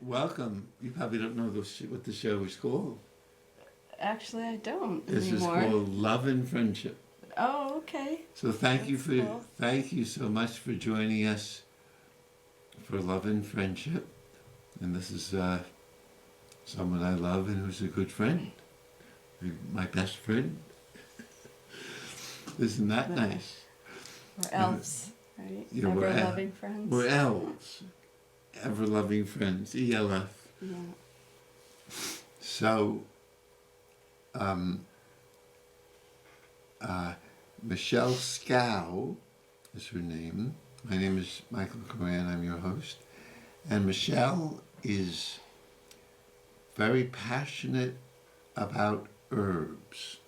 welcome. You probably don't know what the show is called. Actually, I don't This anymore. is called Love and Friendship. Oh, okay. So thank you Cool. thank you so much for joining us for Love and Friendship. And this is someone I love and who's a good friend. My best friend. Isn't that nice? We're elves, right? Yeah, we're Ever-loving friends. We're elves. Ever-loving friends. ELF. Yeah. So, Michelle Schou is her name. My name is Michael Coran. I'm your host. And Michelle is very passionate about herbs.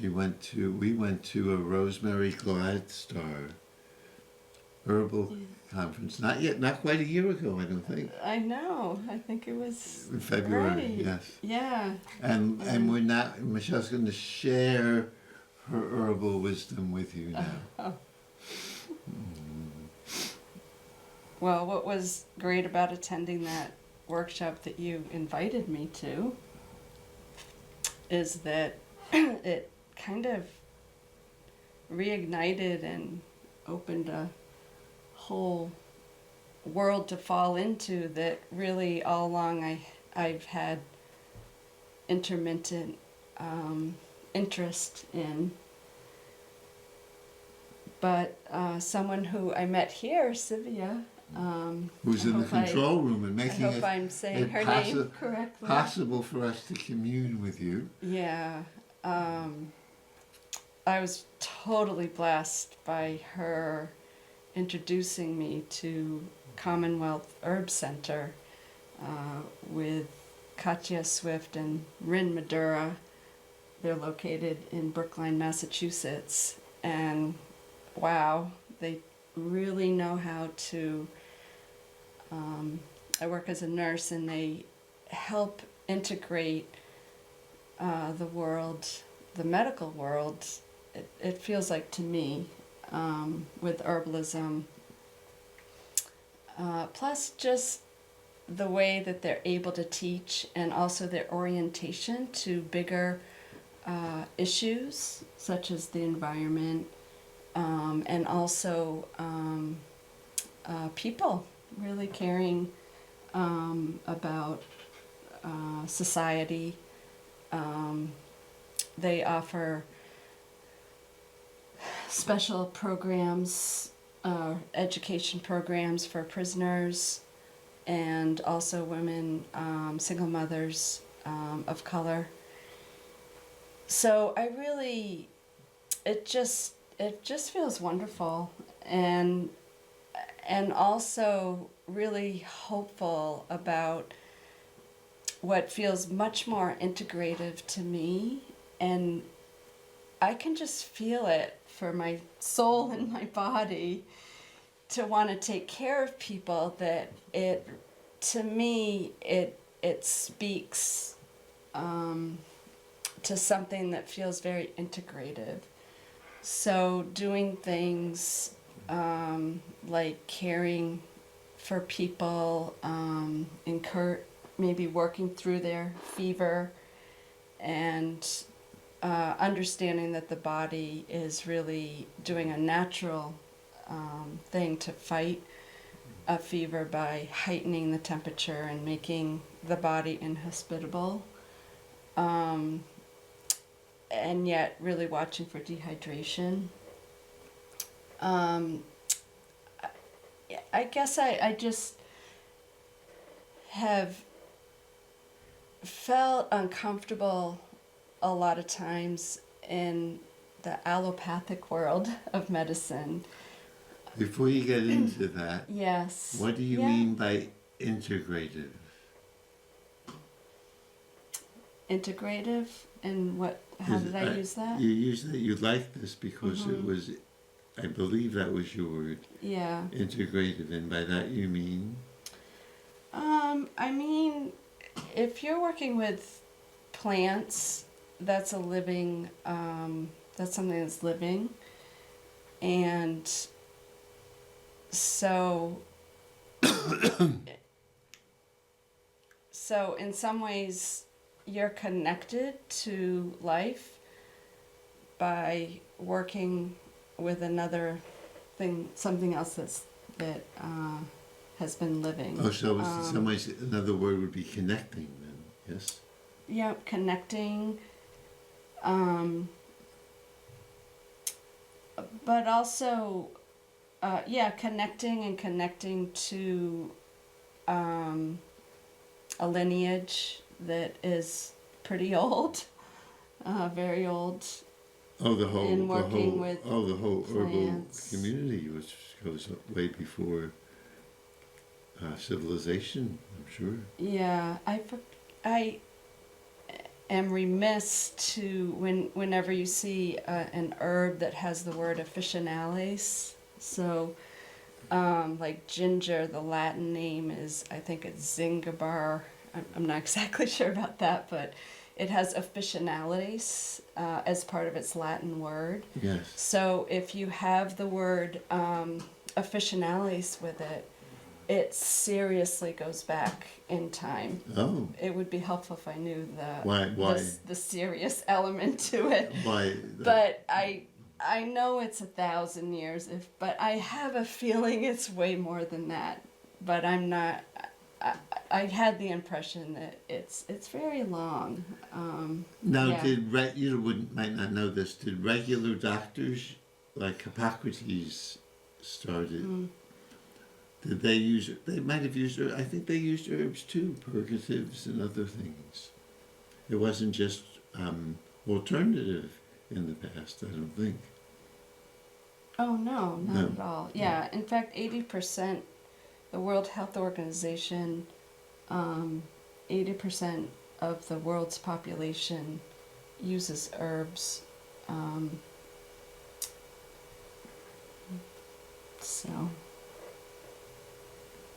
We went to a Rosemary Gladstar herbal conference. Not quite a year ago, I don't think. I know. I think it was In February, right. yes. Yeah. And Michelle's going to share her herbal wisdom with you now. Well, what was great about attending that workshop that you invited me to is that it kind of reignited and opened a whole world to fall into that really all along I've had intermittent interest in. But someone who I met here, Sylvia, Who's in the control room and I making hope it I'm saying her name correctly. possible for us to commune with you. Yeah. I was totally blessed by her introducing me to Commonwealth Herb Center with Katya Swift and Rin Madura. They're located in Brookline, Massachusetts. And wow, they really know how to. I work as a nurse, and they help integrate the world, the medical world. It feels like to me, with herbalism. Plus, just the way that they're able to teach, and also their orientation to bigger issues such as the environment, and also people really caring about society. They offer special programs, education programs for prisoners, and also women, single mothers of color. So I really, it just feels wonderful, and also really hopeful about what feels much more integrative to me, and I can just feel it for my soul and my body to want to take care of people. That to me it speaks to something that feels very integrative. So doing things like caring for people, maybe working through their fever, and understanding that the body is really doing a natural thing to fight a fever by heightening the temperature and making the body inhospitable, and yet really watching for dehydration. I guess I just have felt uncomfortable a lot of times in the allopathic world of medicine. Before you get into that, Yes. what do you mean by integrative? Integrative, and how did I use that? You used that. You liked this because it was, I believe that was your word. Yeah. Integrative, and by that you mean? I mean, if you're working with plants, that's a living, that's something that's living. And so So in some ways, you're connected to life by working with another thing, something else that has been living. Oh, so it's in some ways another word would be connecting then, yes? Yeah, connecting. Um, but also, connecting and connecting to a lineage that is pretty old, very old. Oh, In working with the whole herbal plants. community, which goes way before civilization, I'm sure. Yeah, I am remiss to whenever you see an herb that has the word officinales. So, like ginger, the Latin name is, I think it's zingiber. I'm not exactly sure about that, but it has officinales as part of its Latin word. Yes. So if you have the word officinales with it, it seriously goes back in time. Oh, It would be helpful if I knew why? the serious element to it. Why? But I know it's 1,000 years, but I have a feeling it's way more than that. But I'm not. I had the impression that it's very long. Now, Yeah. you might not know this? Did regular doctors like Hippocrates started? Did they use? They might have used. I think they used herbs too, purgatives and other things. It wasn't just alternative in the past. I don't think. Oh no, not No. at all. Yeah, in fact, 80%. The World Health Organization, 80% of the world's population uses herbs. So.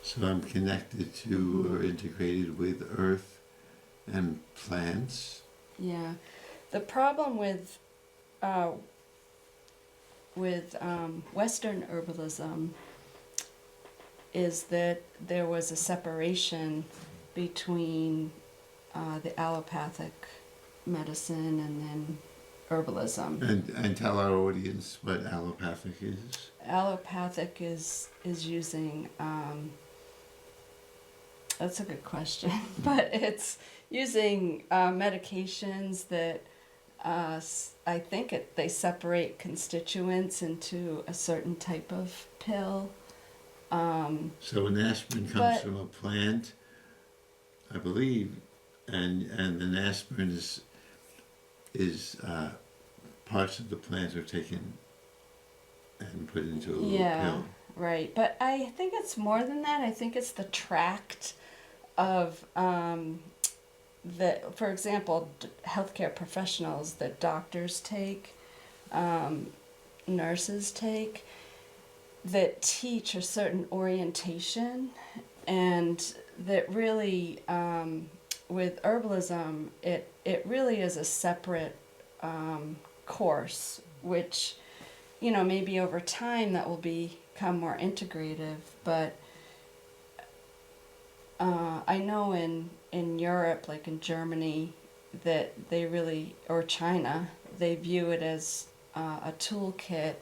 So I'm connected to or integrated with earth and plants. Yeah, the problem with Western herbalism is that there was a separation between the allopathic medicine and then herbalism. And tell our audience what allopathic is. Allopathic is using that's a good question, but it's using medications that I think they separate constituents into a certain type of pill. So an aspirin comes from a plant, I believe, and an aspirin is parts of the plant are taken and put into a little pill. Right. But I think it's more than that. I think it's the tract of for example, healthcare professionals that doctors take, nurses take, that teach a certain orientation, and that really, with herbalism, it really is a separate course, which, maybe over time that will become more integrative, but I know in Europe, like in Germany, that they really, or China, they view it as a toolkit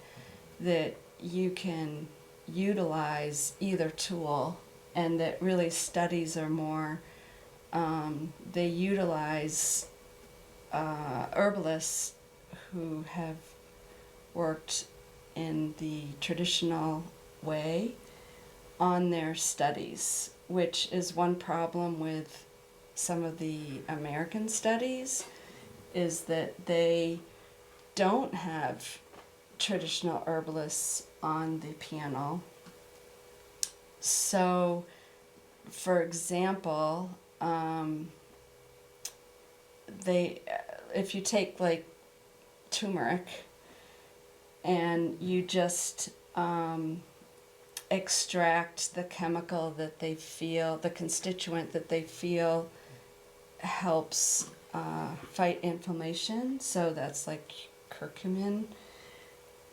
that you can utilize either tool, and that really studies are more, they utilize herbalists who have worked in the traditional way on their studies, which is one problem with some of the American studies, is that they don't have traditional herbalists on the panel. So, for example, if you take like turmeric and you just extract the chemical that they feel, the constituent that they feel helps fight inflammation, so that's like curcumin,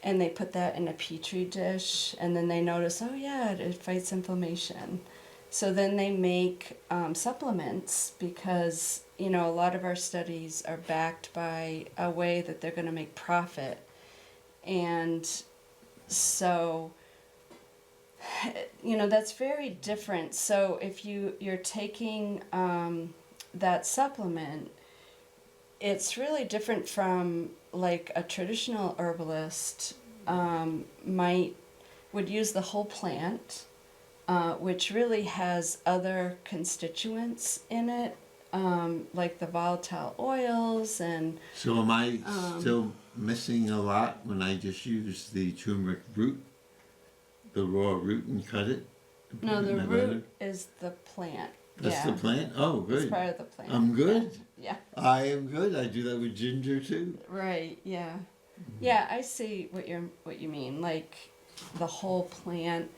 and they put that in a petri dish, and then they notice, oh yeah, it fights inflammation. So then they make supplements because, you know, a lot of our studies are backed by a way that they're going to make profit. And so, you know, that's very different. So if you're taking that supplement, it's really different from like a traditional herbalist would use the whole plant, which really has other constituents in it, like the volatile oils and. So am I still missing a lot when I just use the turmeric root, the raw root, and cut it? And put No, it the in my root blender? is the plant. That's Yeah. the plant? Oh, It's good. part of the plant. I'm good. Yeah. I am good. I do that with ginger too. Right. Yeah. Yeah. I see what you mean. Like the whole plant.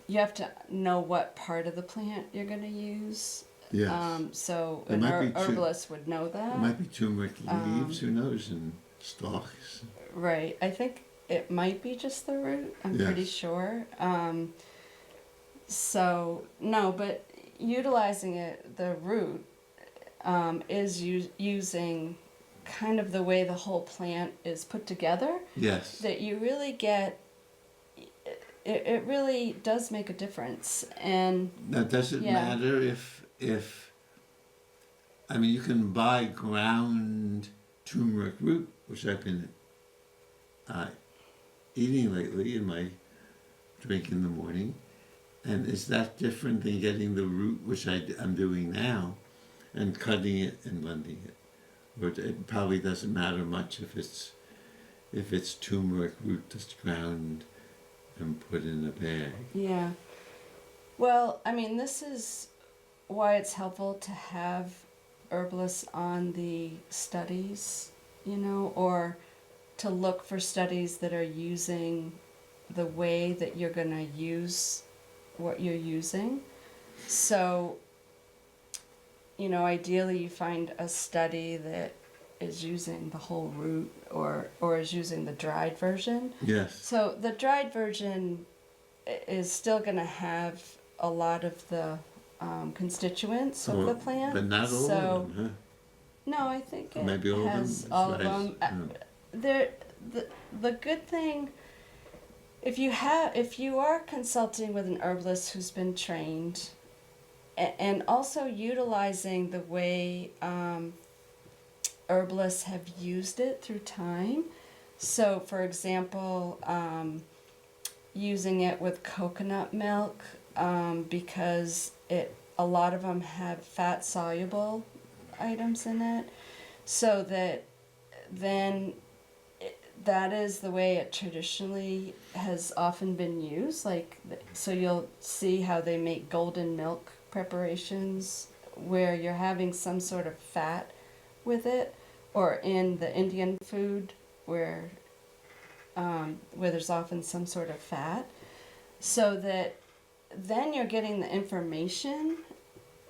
You have to know what part of the plant you're going to use. Yes. So It an might be herbalist would know It that. might be turmeric leaves, who knows, and stalks. Right. I think it might be just the root. I'm Yes. pretty sure. So no, but utilizing it, the root is using kind of the way the whole plant is put together. Yes. That you really get. It really does make a difference, and Now, does it Yeah. matter if I mean, you can buy ground turmeric root, which I've been eating lately in my drink in the morning, and is that different than getting the root, which I'm doing now, and cutting it and blending it? Or it probably doesn't matter much if it's turmeric root that's ground and put in a bag. yeah. Well, I mean, this is why it's helpful to have herbalists on the studies, you know, or to look for studies that are using the way that you're going to use what you're using. So, you know, ideally you find a study that is using the whole root or is using the dried version. Yes. So the dried version is still going to have a lot of the constituents of the plant. But not all so, of them, No, I think huh? it Maybe all has of them. all of them. The good thing, if you are consulting with an herbalist who's been trained, and also utilizing the way herbalists have used it through time. So, for example, using it with coconut milk because a lot of them have fat soluble items in it, so that then that is the way it traditionally has often been used. So you'll see how they make golden milk preparations where you're having some sort of fat with it, or in the Indian food where there's often some sort of fat, so that then you're getting the information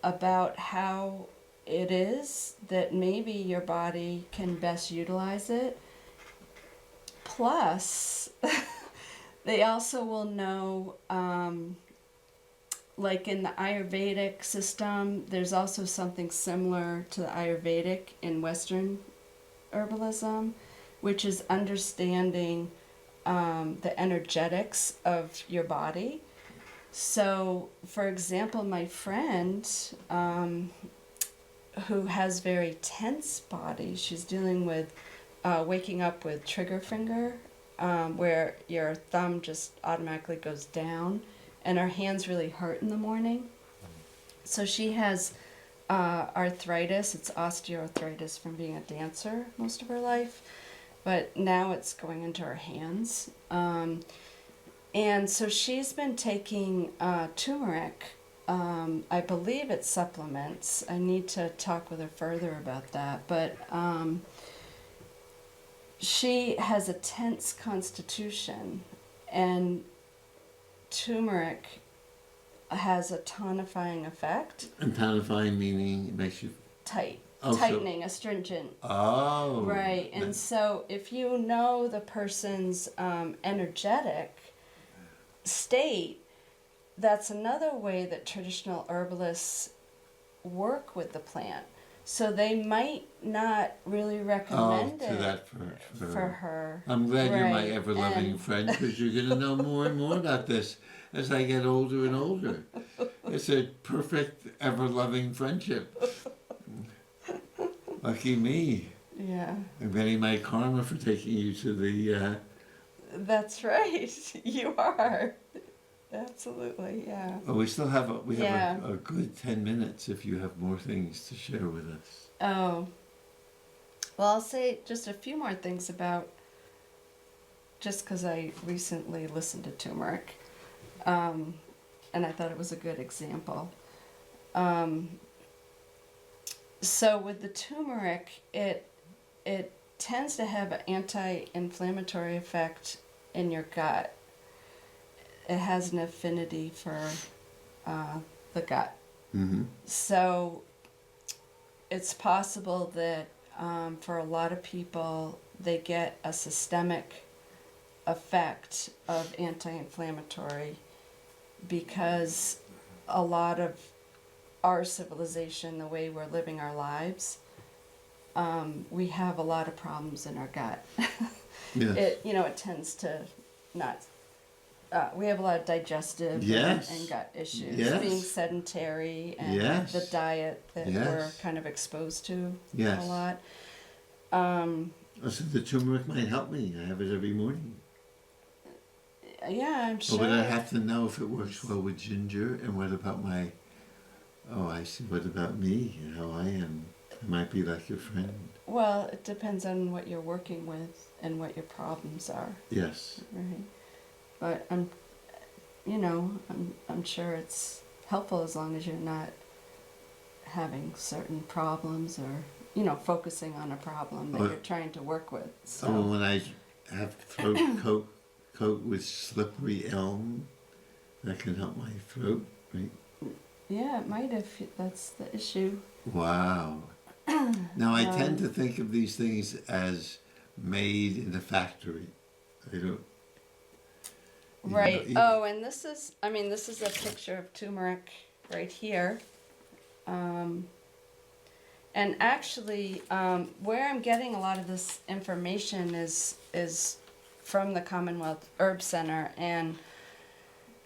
about how it is that maybe your body can best utilize it. Plus, they also will know, like in the Ayurvedic system, there's also something similar to the Ayurvedic in Western herbalism, which is understanding the energetics of your body. So, for example, my friend who has very tense body, she's dealing with waking up with trigger finger, where your thumb just automatically goes down and her hands really hurt in the morning. So she has arthritis. It's osteoarthritis from being a dancer most of her life, but now it's going into her hands. And so she's been taking turmeric. I believe it's supplements. I need to talk with her further about that. But she has a tense constitution, and turmeric has a tonifying effect. And tonifying meaning it makes you Tightening, astringent. Oh. Right, and so if you know the person's energetic state, that's another way that traditional herbalists work with the plant. So they might not really recommend to it that for her. I'm glad you're my Right, ever-loving and- friend, because you're going to know more and more about this as I get older and older. It's a perfect, ever-loving friendship. Lucky me. Yeah, I'm getting my karma for taking you to the. that's right. You are. Absolutely, yeah. Oh, we still have Yeah. a good 10 minutes if you have more things to share with us. Oh, well, I'll say just a few more things about, just because I recently listened to turmeric, and I thought it was a good example. So with the turmeric, it tends to have an anti-inflammatory effect in your gut. It has an affinity for the gut. Mm-hmm. So it's possible that for a lot of people, they get a systemic effect of anti-inflammatory because a lot of our civilization, the way we're living our lives, we have a lot of problems in our gut. Yes. It tends to not. We have a lot of digestive Yes. and gut issues, Yes. being sedentary and Yes. the diet that Yes. we're kind of exposed to Yes. a lot. So the turmeric might help me. I have it every morning. Yeah, I'm sure. Oh, but I have to know if it works well with ginger, and what about my... Oh, I see. What about me and how I am? I might be like your friend. Well, it depends on what you're working with and what your problems are, Yes. right? But I'm sure it's helpful as long as you're not having certain problems or, focusing on a problem that Oh. you're trying to work with. So. Oh, when I have throat coat with slippery elm, that can help my throat, right? Yeah, it might if that's the issue. Wow. Now, I tend to think of these things as made in the factory. I don't... Right. And this is a picture of turmeric right here. And actually, where I'm getting a lot of this information is from the Commonwealth Herb Center, and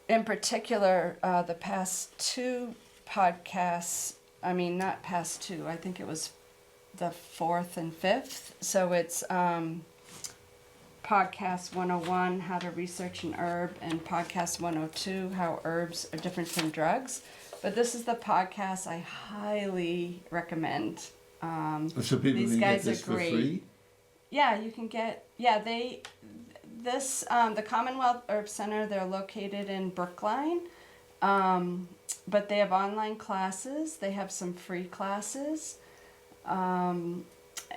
in particular, the past two podcasts. I mean, not past two. I think it was the fourth and fifth. So it's podcast 101, How to Research an Herb, and podcast 102, How Herbs Are Different from Drugs. But this is the podcast I highly recommend. So people These can guys get this are great. for free? Yeah, you can get, the Commonwealth Herb Center, they're located in Brookline. But they have online classes, they have some free classes, and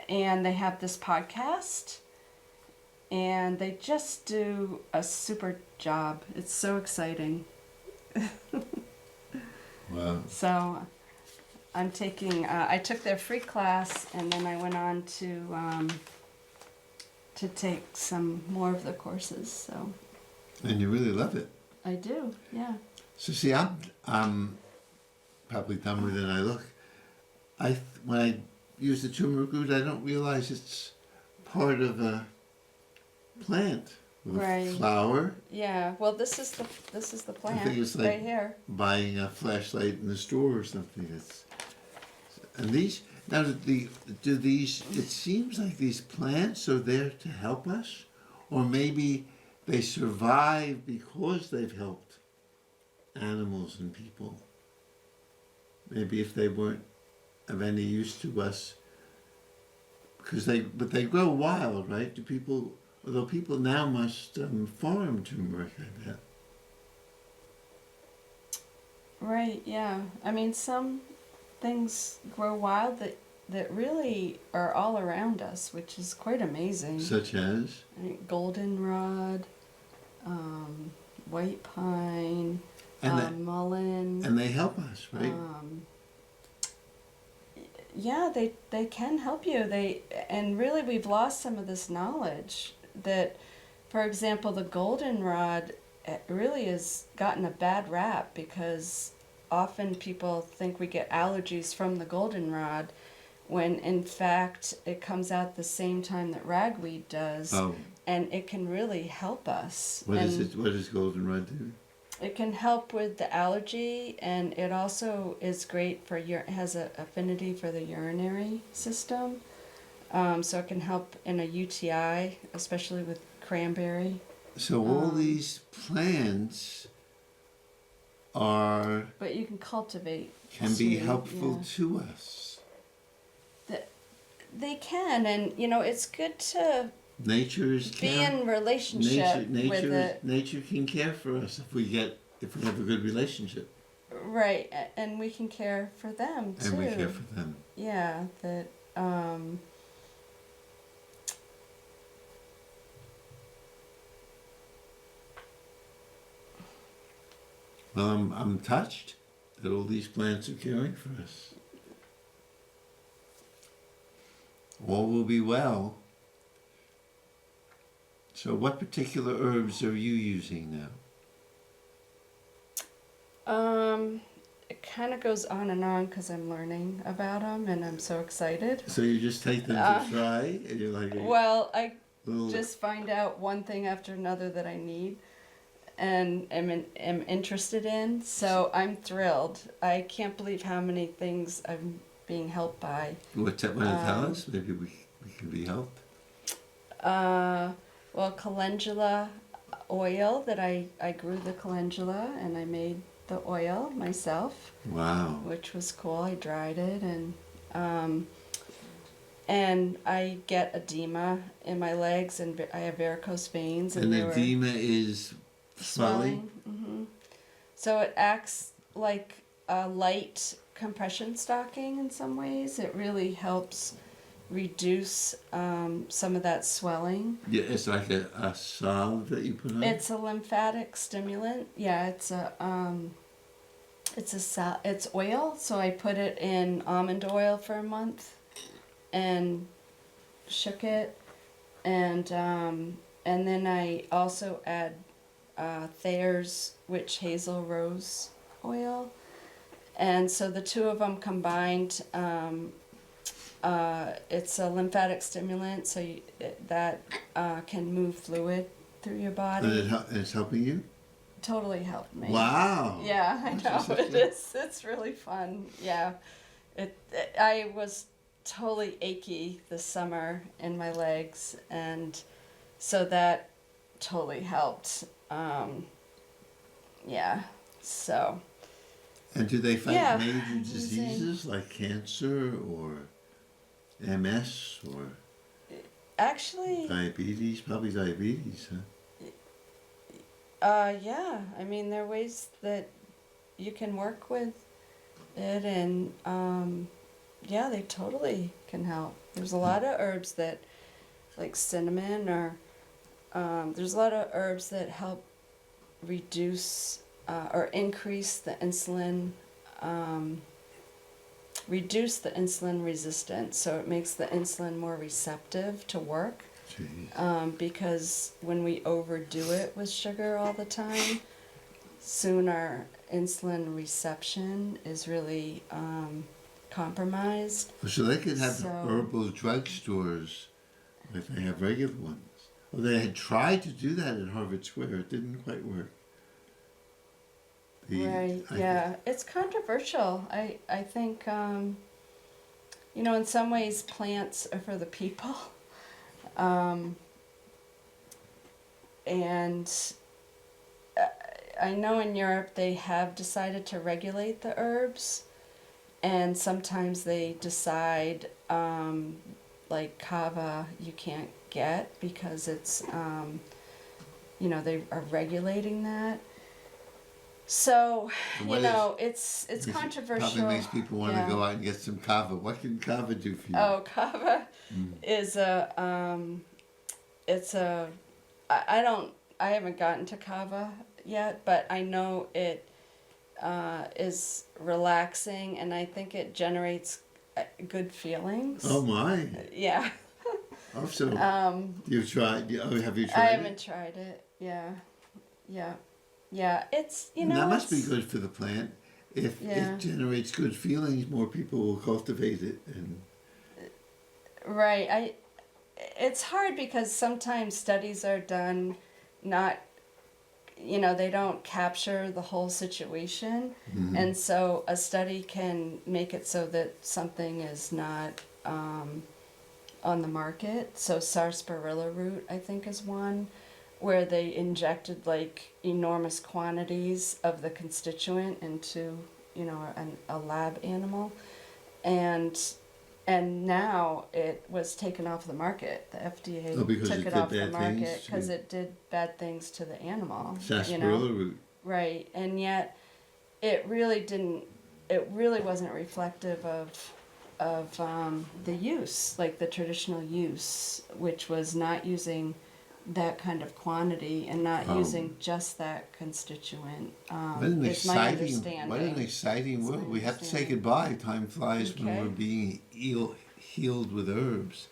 they have this podcast. And they just do a super job. It's so exciting. Wow. So I'm taking, I took their free class, and then I went on to take some more of the courses. So. And you really love it. I do, yeah. So see, I'm probably dumber than I look. When I use the turmeric root, I don't realize it's part of a plant with Right. a flower. Yeah, well, this is the plant think it's like- right here. Buying a flashlight in the store or something. And these now do these? It seems like these plants are there to help us, or maybe they survive because they've helped animals and people. Maybe if they weren't of any use to us, but they grow wild, right? Although people now must farm turmeric, I bet. Right, yeah. I mean, some things grow wild that really are all around us, which is quite amazing. Such as? I think goldenrod, white pine, mullein. And they help us, right? Yeah, they can help you. And really we've lost some of this knowledge that, for example, the goldenrod it really has gotten a bad rap because often people think we get allergies from the goldenrod when in fact it comes out the same time that ragweed does, Oh, and it can really help us. what is And it? What does goldenrod do? it can help with the allergy, and it also is great for has an affinity for the urinary system. So it can help in a UTI, especially with cranberry. So all these plants are But you can cultivate. can be too, helpful yeah. to us. They can, and it's good to Nature is be care. in relationship with it. Nature can care for us if we have a good relationship, Right, and we can care for them too. and we care for them. Yeah, that Well, I'm touched that all these plants are caring for us. All will be well. So what particular herbs are you using now? it kind of goes on and on because I'm learning about them and I'm so excited. So you just take them to try, and you're like, Well, I little, just find out one thing after another that I need and am interested in. So I'm thrilled. I can't believe how many things I'm being helped by. want to tell us? Maybe we can be helped. Well, calendula oil that I grew the calendula and I made the oil myself, Wow. which was cool. I dried it and I get edema in my legs and I have varicose veins And they were edema is swelling? hmm So it acts like a light compression stocking in some ways. It really helps reduce some of that swelling. Yeah, it's like a salve that you put on? It's a lymphatic stimulant. Yeah, it's it's oil. So I put it in almond oil for a month, and shook it, and then I also add Thayer's witch hazel rose oil, and so the two of them combined. It's a lymphatic stimulant, so that can move fluid through your body. And it's helping you? Totally helped me. Wow. Yeah, I know it is. It's really fun. Yeah, I was totally achy this summer in my legs, and so that totally helped. Yeah. So. And do they fight major amazing. diseases like cancer or MS or Actually. diabetes? Probably diabetes, huh? Yeah. I mean, there are ways that you can work with it, and yeah, they totally can help. There's a lot of herbs that, like cinnamon, or there's a lot of herbs that help reduce or increase the insulin, reduce the insulin resistance. So it makes the insulin more receptive to work. Because when we overdo it with sugar all the time, soon our insulin reception is really compromised. So they could have herbal drugstores if they have regular ones. Well, they had tried to do that at Harvard Square. It didn't quite work. Right, yeah. It's controversial. I think, in some ways plants are for the people. And I know in Europe they have decided to regulate the herbs, and sometimes they decide, like kava you can't get because it's, they are regulating that. So, it's controversial. Probably makes people want to go out and get some kava. What can kava do for you? Oh, kava is I haven't gotten to kava yet, but I know it is relaxing, and I think it generates good feelings. Oh my. Yeah. Oh, so you've tried, have you tried I haven't tried it, yeah. Yeah, it's, And that must be it's, good for the plant. If yeah, it generates good feelings, more people will cultivate it. And right. It's hard because sometimes studies are done not, they don't capture the whole situation. mhm. And so a study can make it so that something is not on the market. So sarsaparilla root, I think, is one where they injected like enormous quantities of the constituent into, a lab animal. And now it was taken off the market. The Oh, FDA because took it it did off the bad market things because to it did bad things to the animal, sarsaparilla root. Right. And yet it really didn't, it really wasn't reflective of the use, like the traditional use, which was not using that kind of quantity and not using just that constituent. Is my What an understanding. exciting It's my world. We have to say understanding. goodbye. Time flies when we're Okay. being healed with herbs.